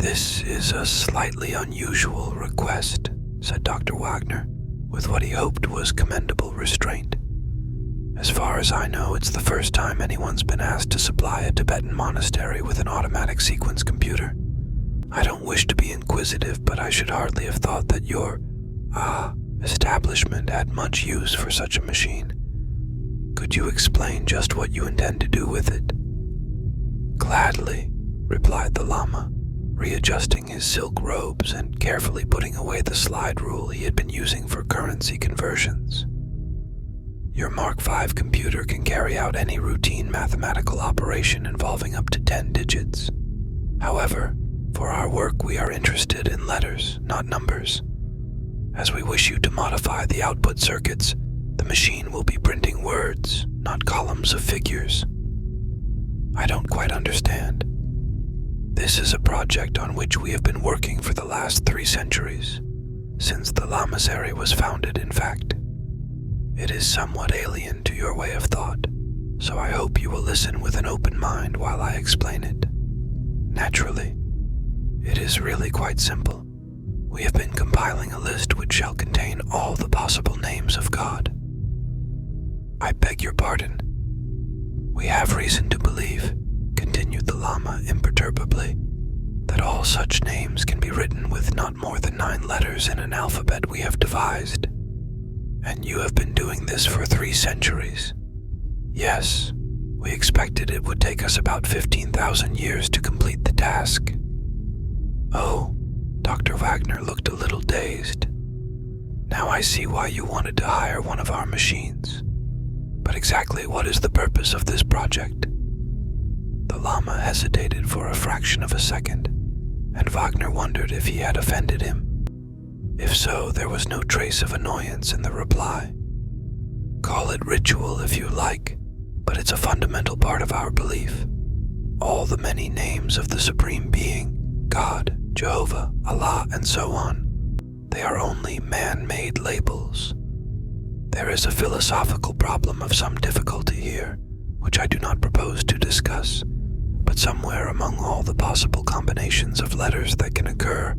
"This is a slightly unusual request," said Dr. Wagner, with what he hoped was commendable restraint. "As far as I know, it's the first time anyone's been asked to supply a Tibetan monastery with an automatic sequence computer. I don't wish to be inquisitive, but I should hardly have thought that your, establishment had much use for such a machine. Could you explain just what you intend to do with it?" "Gladly," replied the Lama, readjusting his silk robes and carefully putting away the slide rule he had been using for currency conversions. "Your Mark V computer can carry out any routine mathematical operation involving up to 10 digits. However, for our work we are interested in letters, not numbers. As we wish you to modify the output circuits, the machine will be printing words, not columns of figures." "I don't quite understand." "This is a project on which we have been working for the last 3 centuries, since the monastery was founded, in fact. It is somewhat alien to your way of thought, so I hope you will listen with an open mind while I explain it. Naturally, it is really quite simple. We have been compiling a list which shall contain all the possible names of God." "I beg your pardon." "We have reason to believe," continued the Lama imperturbably, "that all such names can be written with not more than 9 letters in an alphabet we have devised. And you have been doing this for 3 centuries. Yes, we expected it would take us about 15,000 years to complete the task." "Oh," Dr. Wagner looked a little dazed. "Now I see why you wanted to hire one of our machines. But exactly what is the purpose of this project?" The Lama hesitated for a fraction of a second, and Wagner wondered if he had offended him. If so, there was no trace of annoyance in the reply. "Call it ritual if you like, but it's a fundamental part of our belief. All the many names of the Supreme Being, God, Jehovah, Allah, and so on, they are only man-made labels. There is a philosophical problem of some difficulty here, which I do not propose to discuss, but somewhere among all the possible combinations of letters that can occur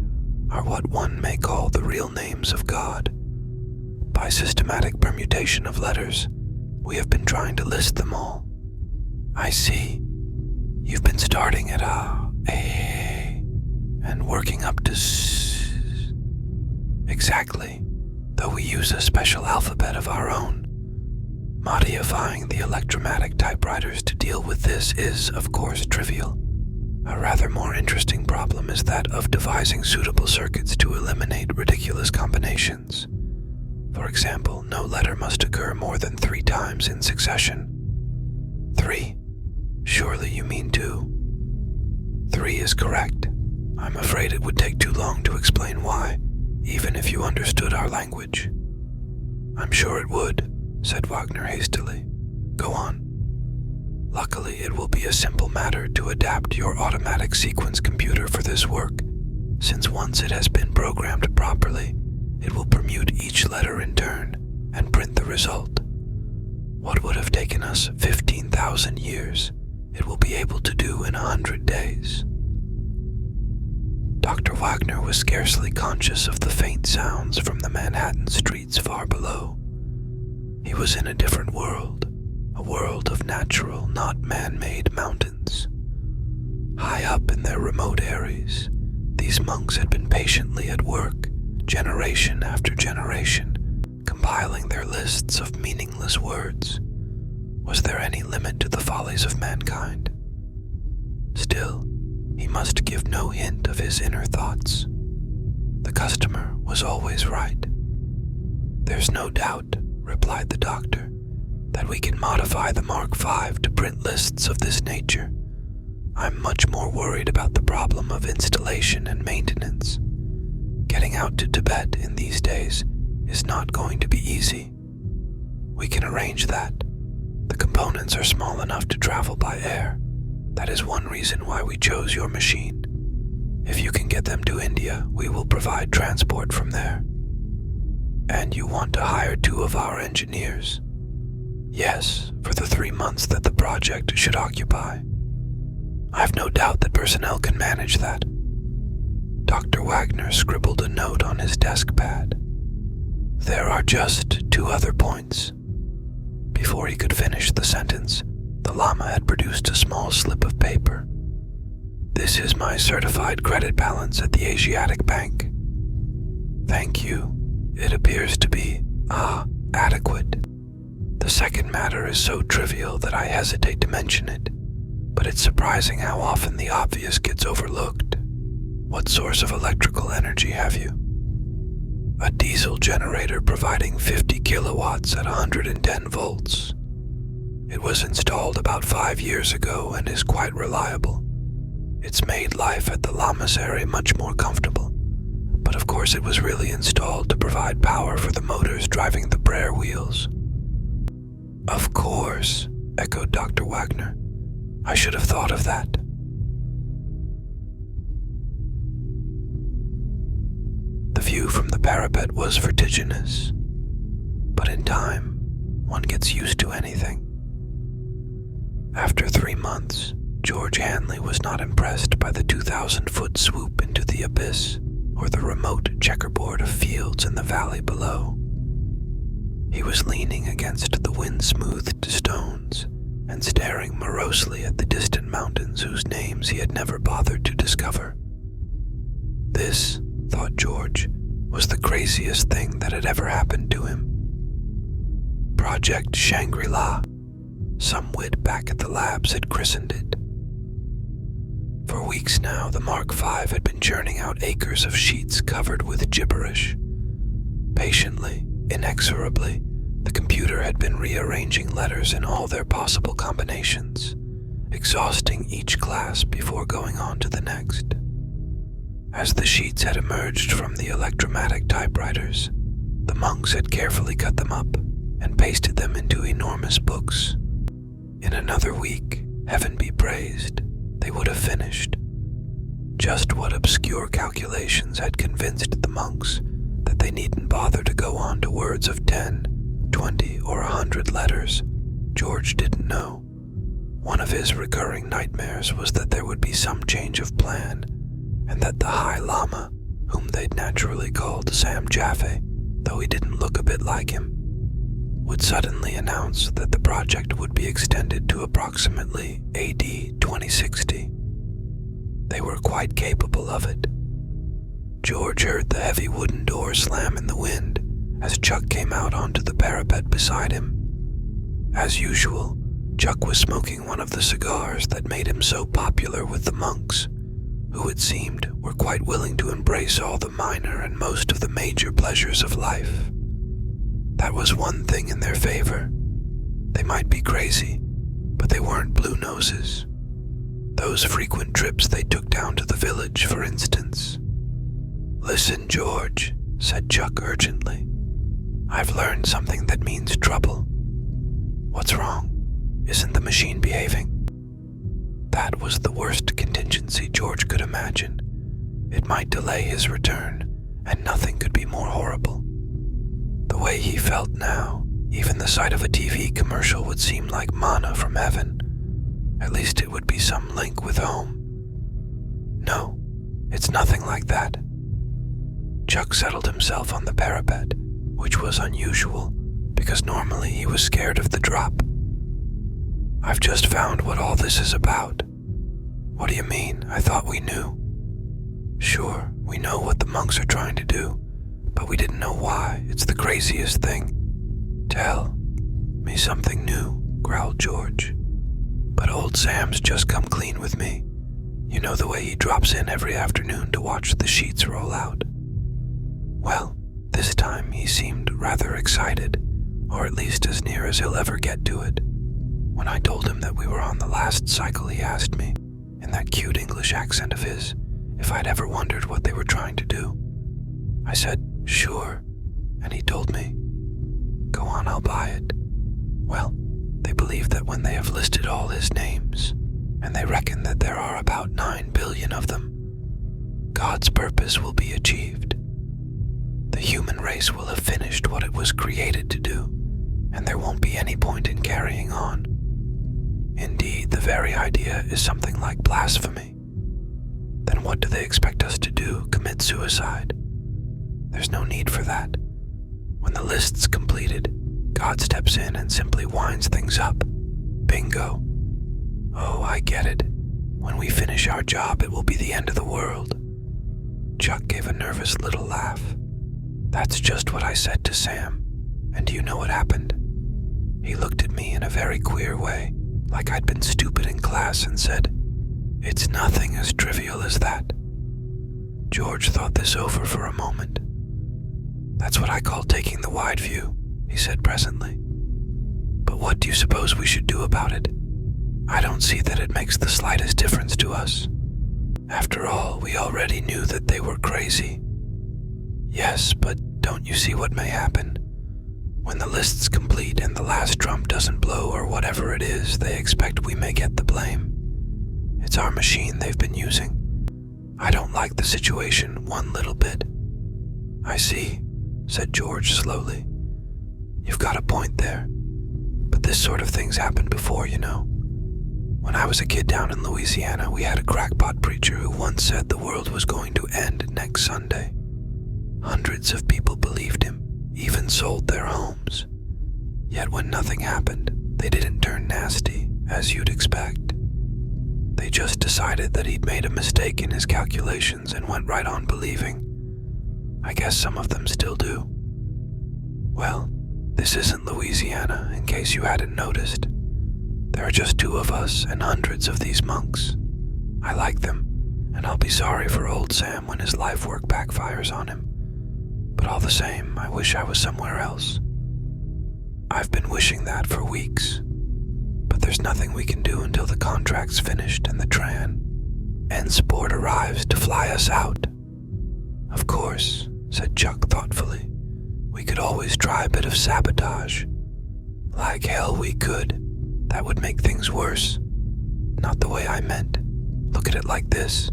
are what one may call the real names of God. By systematic permutation of letters, we have been trying to list them all." "I see. You've been starting at A, and working up to S." "Exactly, though we use a special alphabet of our own. Modifying the electromatic typewriters to deal with this is, of course, trivial. A rather more interesting problem is that of devising suitable circuits to eliminate ridiculous combinations. For example, no letter must occur more than 3 times in succession." "3? Surely you mean 2? 3 is correct. I'm afraid it would take too long to explain why, even if you understood our language." "I'm sure it would," said Wagner hastily. "Go on." "Luckily, it will be a simple matter to adapt your automatic sequence computer for this work, since once it has been programmed properly, it will permute each letter in turn and print the result. What would have taken us 15,000 years, it will be able to do in 100 days." Dr. Wagner was scarcely conscious of the faint sounds from the Manhattan streets far below. He was in a different world, a world of natural, not man-made mountains. High up in their remote areas, these monks had been patiently at work, generation after generation, compiling their lists of meaningless words. Was there any limit to the follies of mankind? Still, he must give no hint of his inner thoughts. The customer was always right. "There's no doubt," replied the doctor, "that we can modify the Mark V to print lists of this nature. I'm much more worried about the problem of installation and maintenance. Getting out to Tibet in these days is not going to be easy. We can arrange that. The components are small enough to travel by air. That is one reason why we chose your machine. If you can get them to India, we will provide transport from there." "And you want to hire 2 of our engineers?" "Yes, for the 3 months that the project should occupy." "I've no doubt that personnel can manage that." Dr. Wagner scribbled a note on his desk pad. There are just 2 other points. Before he could finish the sentence, the Lama had produced a small slip of paper. This is my certified credit balance at the Asiatic Bank. Thank you. It appears to be, adequate. The second matter is so trivial that I hesitate to mention it, but it's surprising how often the obvious gets overlooked. What source of electrical energy have you? A diesel generator providing 50 kilowatts at 110 volts. It was installed about 5 years ago and is quite reliable. It's made life at the monastery much more comfortable, but of course it was really installed to provide power for the motors driving the prayer wheels. Of course, echoed Dr. Wagner. I should have thought of that. The view from the parapet was vertiginous, but in time, one gets used to anything. After 3 months, George Hanley was not impressed by the 2,000-foot swoop into the abyss or the remote checkerboard of fields in the valley below. He was leaning against the wind-smoothed stones and staring morosely at the distant mountains whose names he had never bothered to discover. This, thought George, was the craziest thing that had ever happened to him. Project Shangri-La, some wit back at the labs had christened it. For weeks now, the Mark V had been churning out acres of sheets covered with gibberish. Patiently, inexorably, the computer had been rearranging letters in all their possible combinations, exhausting each class before going on to the next. As the sheets had emerged from the electromatic typewriters, the monks had carefully cut them up and pasted them into enormous books. In another week, heaven be praised, they would have finished. Just what obscure calculations had convinced the monks that they needn't bother to go on to words of 10, 20, or 100 letters, George didn't know. One of his recurring nightmares was that there would be some change of plan, and that the High Lama, whom they'd naturally called Sam Jaffe, though he didn't look a bit like him, would suddenly announce that the project would be extended to approximately AD 2060. They were quite capable of it. George heard the heavy wooden door slam in the wind as Chuck came out onto the parapet beside him. As usual, Chuck was smoking one of the cigars that made him so popular with the monks, who it seemed were quite willing to embrace all the minor and most of the major pleasures of life. That was one thing in their favor. They might be crazy, but they weren't blue noses. Those frequent trips they took down to the village, for instance. Listen, George, said Chuck urgently. I've learned something that means trouble. What's wrong? Isn't the machine behaving? That was the worst contingency George could imagine. It might delay his return, and nothing could be more horrible. The way he felt now, even the sight of a TV commercial would seem like manna from heaven. At least it would be some link with home. No, it's nothing like that. Chuck settled himself on the parapet, which was unusual, because normally he was scared of the drop. I've just found what all this is about. What do you mean? I thought we knew. Sure, we know what the monks are trying to do, but we didn't know why. It's the craziest thing. Tell me something new, growled George. But old Sam's just come clean with me. You know the way he drops in every afternoon to watch the sheets roll out. Well, this time he seemed rather excited, or at least as near as he'll ever get to it. When I told him that we were on the last cycle, he asked me, in that cute English accent of his, if I'd ever wondered what they were trying to do. I said, sure, and he told me, go on, I'll buy it. Well, they believe that when they have listed all his names, and they reckon that there are about 9 billion of them, God's purpose will be achieved. The human race will have finished what it was created to do, and there won't be any point in carrying on. Indeed, the very idea is something like blasphemy. Then what do they expect us to do? Commit commit suicide. There's no need for that. When the list's completed, God steps in and simply winds things up. Bingo. Oh, I get it. When we finish our job, it will be the end of the world. Chuck gave a nervous little laugh. That's just what I said to Sam. And do you know what happened? He looked at me in a very queer way, like I'd been stupid in class, and said, "It's nothing as trivial as that." George thought this over for a moment. "That's what I call taking the wide view," he said presently. "But what do you suppose we should do about it? I don't see that it makes the slightest difference to us. After all, we already knew that they were crazy." "Yes, but don't you see what may happen? When the list's complete and the last trump doesn't blow or whatever it is, they expect we may get the blame. It's our machine they've been using. I don't like the situation one little bit." "I see," said George slowly. "You've got a point there. But this sort of thing's happened before, you know. When I was a kid down in Louisiana, we had a crackpot preacher who once said the world was going to end next Sunday. Hundreds of people believed him, even sold their homes. Yet when nothing happened, they didn't turn nasty, as you'd expect. They just decided that he'd made a mistake in his calculations and went right on believing. I guess some of them still do. Well, this isn't Louisiana, in case you hadn't noticed. There are just 2 of us and hundreds of these monks. I like them, and I'll be sorry for old Sam when his life work backfires on him. But all the same, I wish I was somewhere else. I've been wishing that for weeks. But there's nothing we can do until the contract's finished and the N support arrives to fly us out." "Of course," said Chuck thoughtfully. "We could always try a bit of sabotage." "Like hell we could. That would make things worse. Not the way I meant. Look at it like this.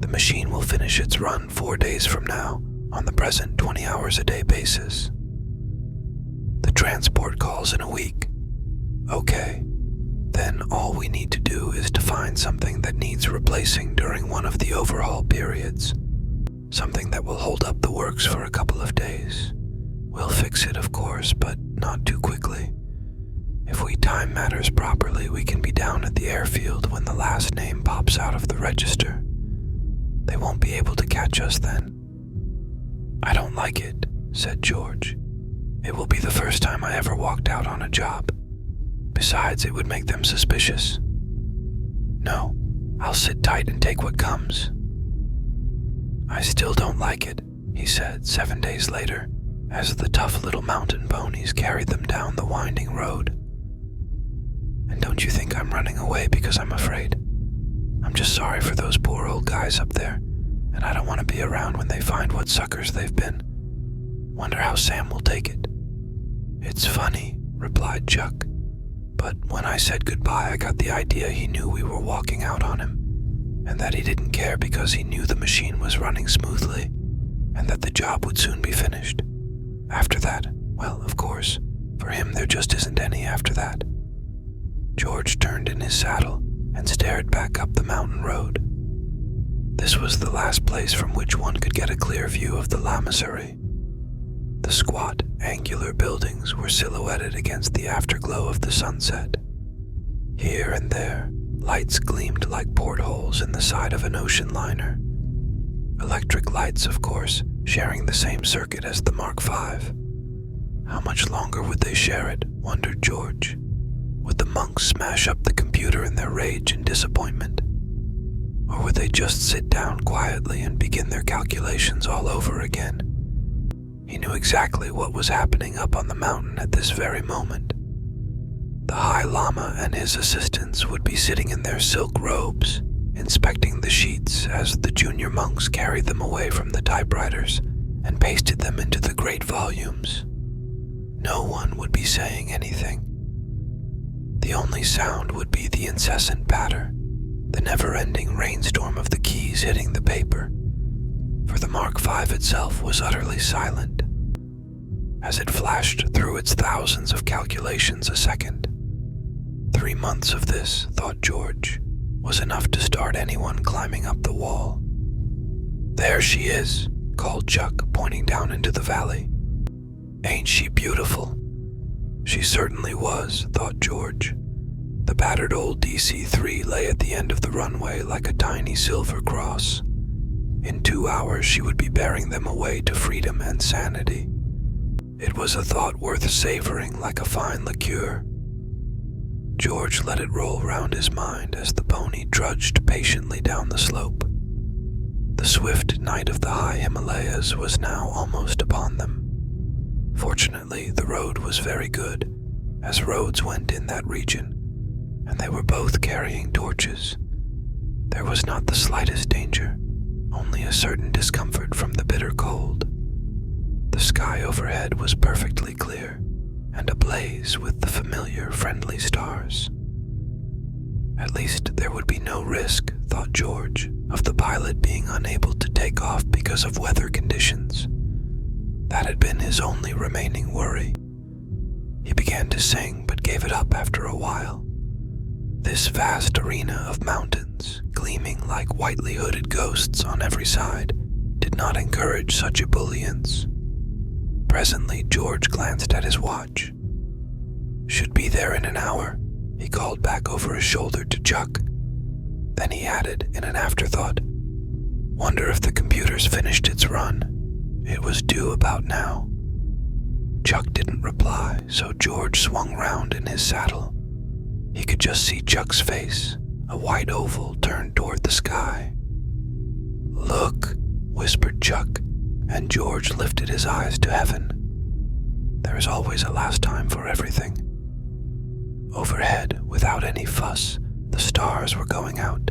The machine will finish its run 4 days from now, on the present 20 hours a day basis. The transport calls in a week. Okay, then all we need to do is to find something that needs replacing during one of the overhaul periods. Something that will hold up the works for a couple of days. We'll fix it, of course, but not too quickly. If we time matters properly, we can be down at the airfield when the last name pops out of the register. They won't be able to catch us then." "I don't like it," said George. "It will be the first time I ever walked out on a job. Besides, it would make them suspicious. No, I'll sit tight and take what comes." "I still don't like it," he said 7 days later, as the tough little mountain ponies carried them down the winding road. "And don't you think I'm running away because I'm afraid? I'm just sorry for those poor old guys up there, and I don't want to be around when they find what suckers they've been. Wonder how Sam will take it." "It's funny," replied Chuck, "but when I said goodbye, I got the idea he knew we were walking out on him, and that he didn't care because he knew the machine was running smoothly, and that the job would soon be finished. After that, well, of course, for him there just isn't any after that." George turned in his saddle and stared back up the mountain road. This was the last place from which one could get a clear view of the monastery. The squat, angular buildings were silhouetted against the afterglow of the sunset. Here and there, lights gleamed like portholes in the side of an ocean liner. Electric lights, of course, sharing the same circuit as the Mark V. How much longer would they share it, wondered George. Would the monks smash up the computer in their rage and disappointment? Or would they just sit down quietly and begin their calculations all over again? He knew exactly what was happening up on the mountain at this very moment. The High Lama and his assistants would be sitting in their silk robes, inspecting the sheets as the junior monks carried them away from the typewriters and pasted them into the great volumes. No one would be saying anything. The only sound would be the incessant patter, the never-ending rainstorm of the keys hitting the paper, for the Mark V itself was utterly silent, as it flashed through its thousands of calculations a second. 3 months of this, thought George, was enough to start anyone climbing up the wall. "There she is," called Chuck, pointing down into the valley. "Ain't she beautiful?" She certainly was, thought George. The battered old DC-3 lay at the end of the runway like a tiny silver cross. In 2 hours she would be bearing them away to freedom and sanity. It was a thought worth savoring like a fine liqueur. George let it roll round his mind as the pony trudged patiently down the slope. The swift night of the high Himalayas was now almost upon them. Fortunately, the road was very good, as roads went in that region, and they were both carrying torches. There was not the slightest danger, only a certain discomfort from the bitter cold. The sky overhead was perfectly clear, and ablaze with the familiar friendly stars. At least there would be no risk, thought George, of the pilot being unable to take off because of weather conditions. That had been his only remaining worry. He began to sing, but gave it up after a while. This vast arena of mountains, gleaming like whitely hooded ghosts on every side, did not encourage such ebullience. Presently, George glanced at his watch. "Should be there in an hour," he called back over his shoulder to Chuck. Then he added, in an afterthought, "Wonder if the computer's finished its run. It was due about now." Chuck didn't reply, so George swung round in his saddle. He could just see Chuck's face, a white oval turned toward the sky. "Look," whispered Chuck, and George lifted his eyes to heaven. There is always a last time for everything. Overhead, without any fuss, the stars were going out.